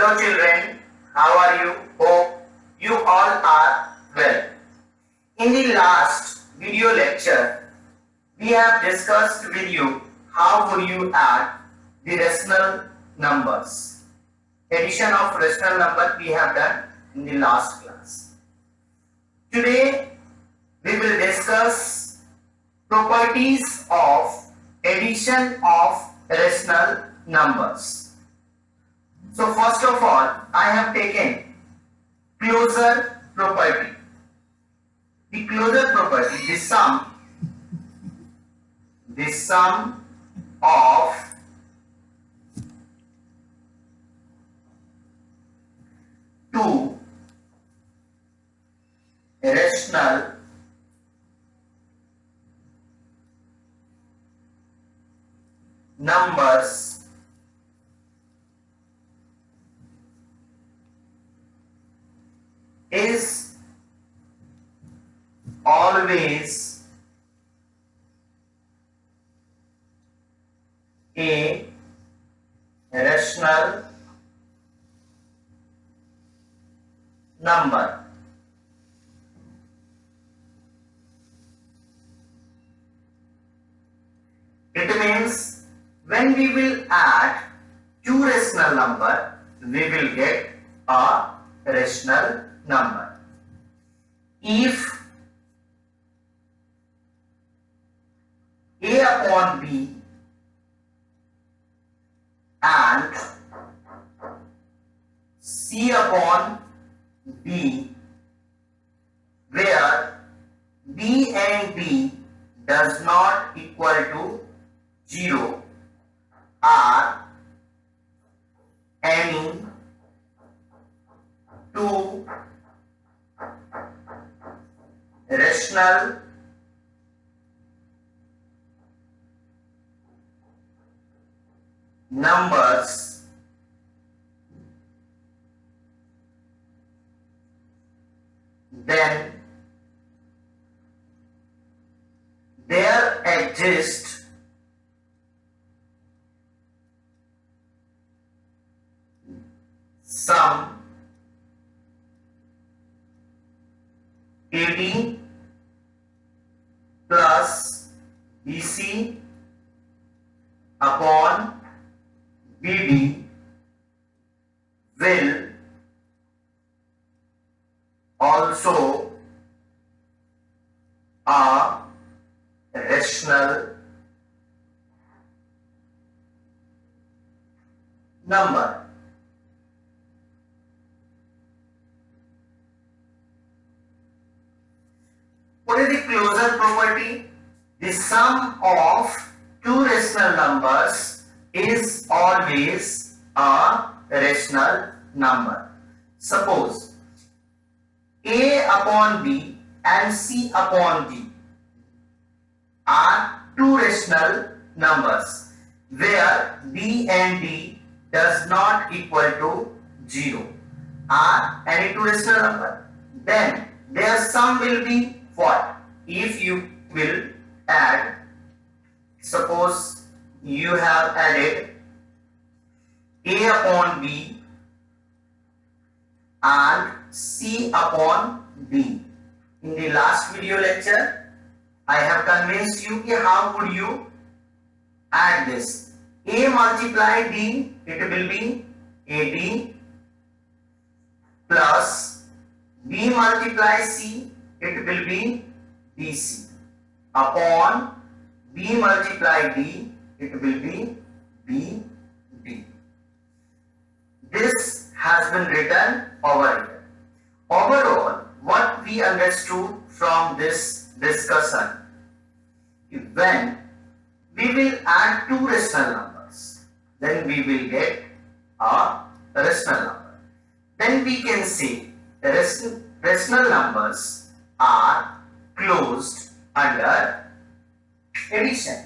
Hello children, how are you? Hope you all are well. In the last video lecture, we have discussed with you how would you add the rational numbers. Addition of rational number we have done in the last class. Today we will discuss properties of addition of rational numbers. So first of all, I have taken closure property. The closure property, the sum of two rational numbers is always a rational number. It means when we will add two rational number, we will get a rational number. If A upon B and C upon D, where B and D does not equal to 0, are any two rational numbers, then there exists some AD plus BC upon BD will also a rational number. What is the closure property? The sum of two rational numbers is always a rational number. Suppose A upon B and C upon D are two rational numbers where B and D does not equal to 0. Are any two rational number? Then their sum will be what? If you will add, suppose you have added A upon B and C upon D. In the last video lecture, I have convinced you how would you add this. A multiply D, it will be AD, plus B multiply C, it will be BC, upon B multiply D, it will be BD. This has been written over here. Overall, what we understood from this discussion, when we will add two rational numbers, then we will get a rational number. Then we can say rational numbers are closed under addition.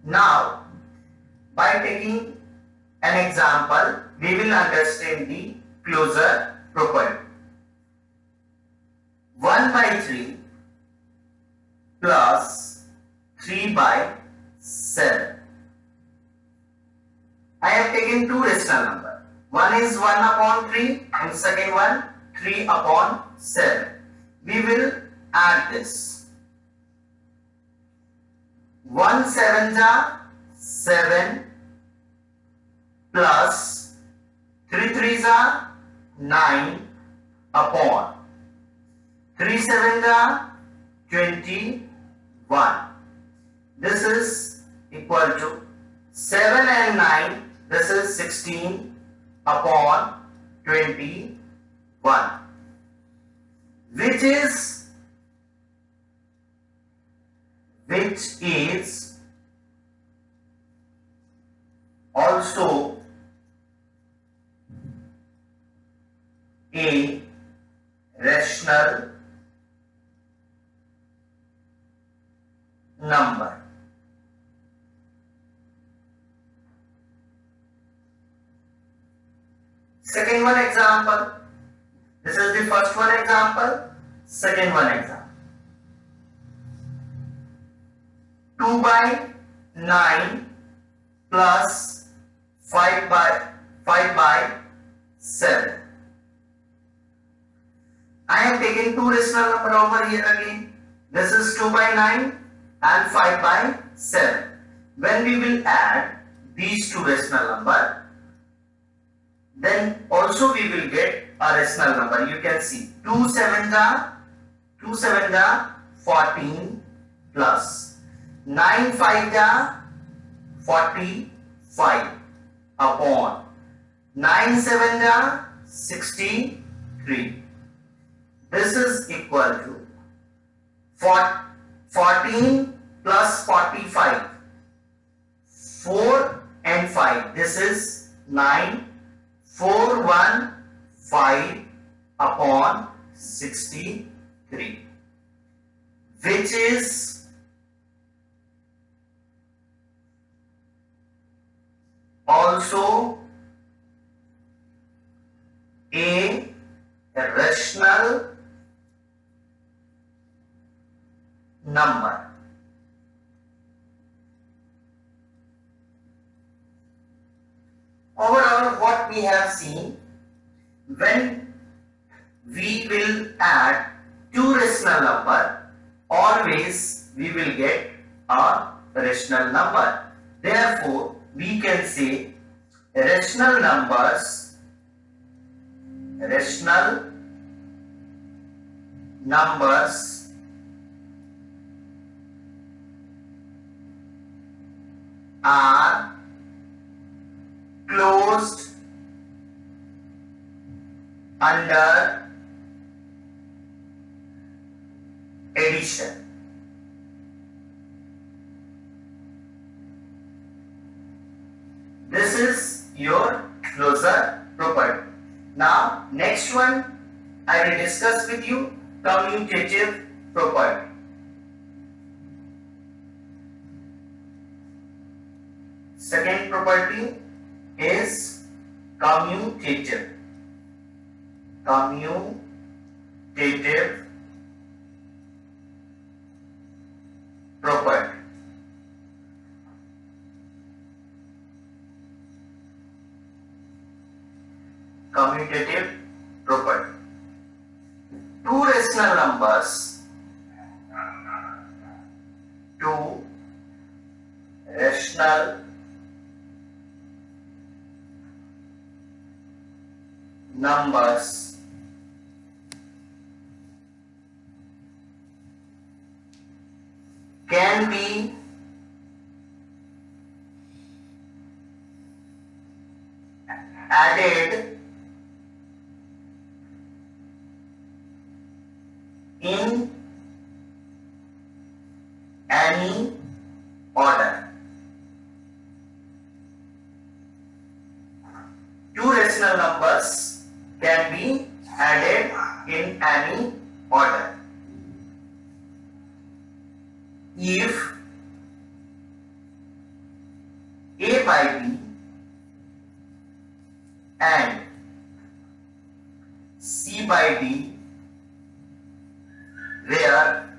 Now, by taking an example, we will understand the closure property. 1 by 3 plus 3 by 7. I have taken two rational numbers. 1 upon 3 and second one 3 upon 7. We will add this. 1 7s are 7 plus 3 3s are 9 upon 3 7s are 21. This is equal to 7 and 9. This is 16 upon 21, which is also a rational number. Second one example. This is the first one example. Second one example. 2 by 9 plus 5 by 7. I am taking two rational number over here again. This is 2 by 9 and 5 by 7. When we will add these two rational number, then also we will get a rational number. You can see 2 7s are 14 plus 9 5s are 45 upon 9 7s are 63. This is equal to 14 plus 45. 4 and 5. This is 9. 415 upon 63, which is also a rational number. Overall, what we have seen, when we will add two rational number, always we will get a rational number. Therefore, we can say rational numbers are closed under addition. This is your closure property. Now, next one I will discuss with you commutative property. Second property is commutative property. Commutative property. Two rational numbers can be added in any order. Two rational numbers can be added in any order if A by B and C by D, where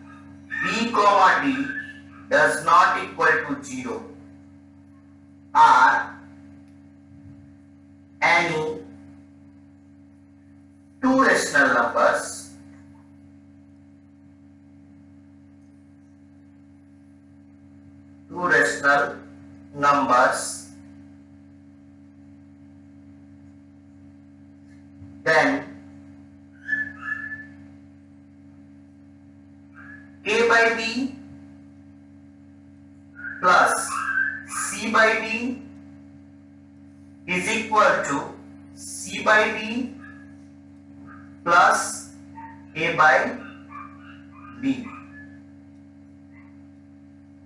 B comma D does not equal to 0, are any two rational numbers, then A by B plus C by D is equal to C by D plus A by B.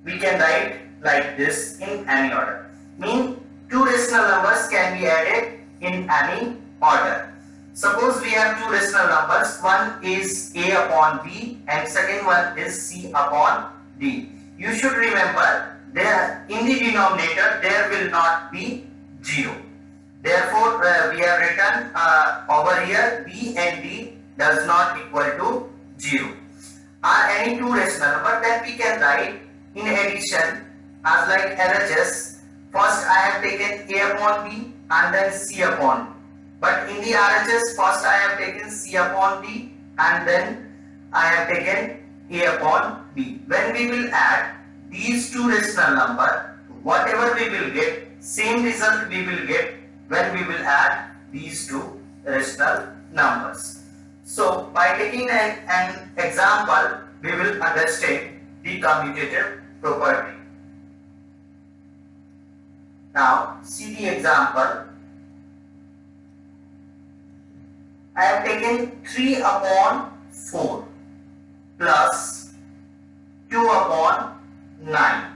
We can write like this in any order. Mean two rational numbers can be added in any order. Suppose we have two rational numbers, one is A upon B and second one is C upon D. You should remember there in the denominator there will not be 0. Therefore we have written over here B and D does not equal to 0. Are any two rational number, then we can write in addition as like LHS. First I have taken A upon B and then C upon D. But in the RHS, first I have taken C upon D and then I have taken A upon B. When we will add these two rational number, whatever we will get, same result we will get when we will add these two rational numbers. So by taking an example, we will understand the commutative property. Now see the example. I have taken 3 upon 4 plus 2 upon 9.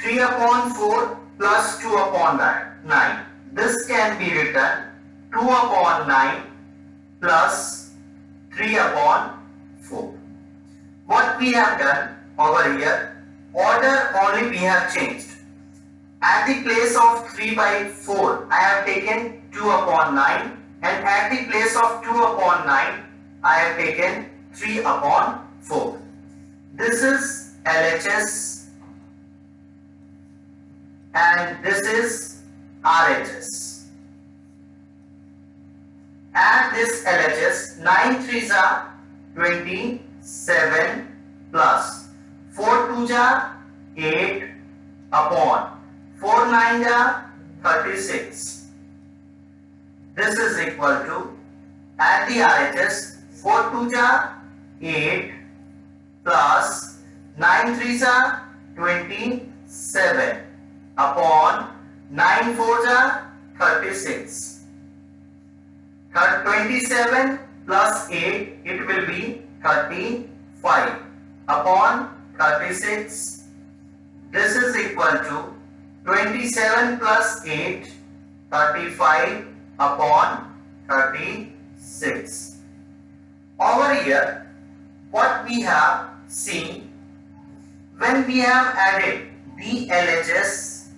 3 upon 4 plus 2 upon 9. This can be written 2 upon 9 plus 3 upon 4. What we have done over here, order only we have changed. At the place of 3 by 4, I have taken 2 upon 9. And at the place of 2 upon 9, I have taken 3 upon 4. This is LHS and this is RHS. Add this LHS, 9 3s are 27 plus 4 2s are 8 upon 4 9s are 36. This is equal to, at the RHS, 4 2s are 8 plus 9 3s are 27 upon 9 4s are 36. 27 plus 8, it will be 35 upon 36. This is equal to 27 plus 8, 35 upon 36. Over here, what we have seen, when we have added the LHS,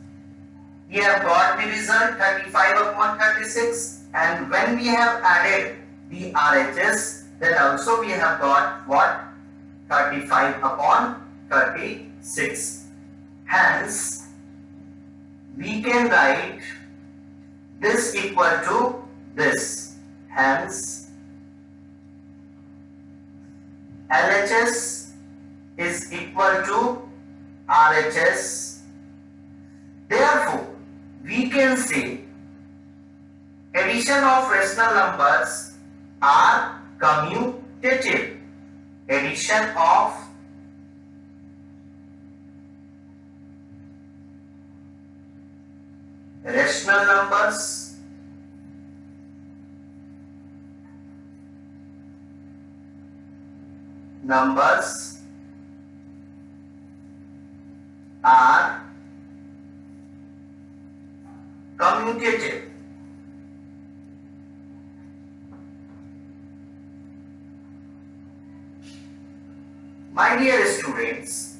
we have got the result 35 upon 36, and when we have added the RHS, then also we have got what? 35 upon 36. Hence, we can write this equal to this. Hence, LHS is equal to RHS. Therefore, we can say addition of rational numbers are commutative. Addition of rational numbers are commutative. My dear students,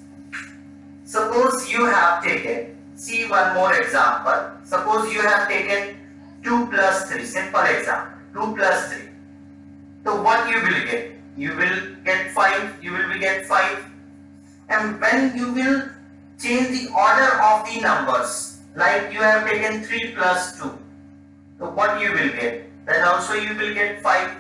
suppose you have taken, see one more example. Suppose you have taken 2 plus 3, simple example, 2 plus 3. So what you will get? You will get 5, you will get 5. And when you will change the order of the numbers, like you have taken 3 plus 2, so what you will get? then also you will get 5.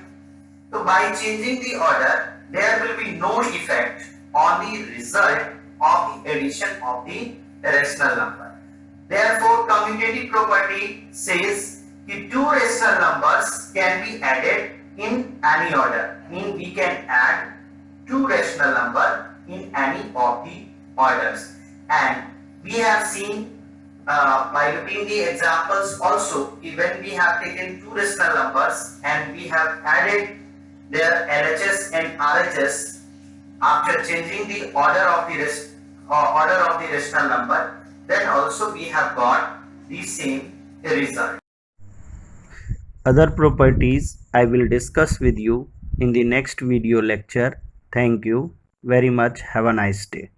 So by changing the order, there will be no effect on the result of the addition of the rational number. Therefore, commutative property says that two rational numbers can be added in any order. Means we can add two rational number in any of the orders. And we have seen by looking the examples also, when we have taken two rational numbers and we have added their LHS and RHS after changing the order of the rational number, then also we have got the same result. Other properties I will discuss with you in the next video lecture. Thank you very much. Have a nice day.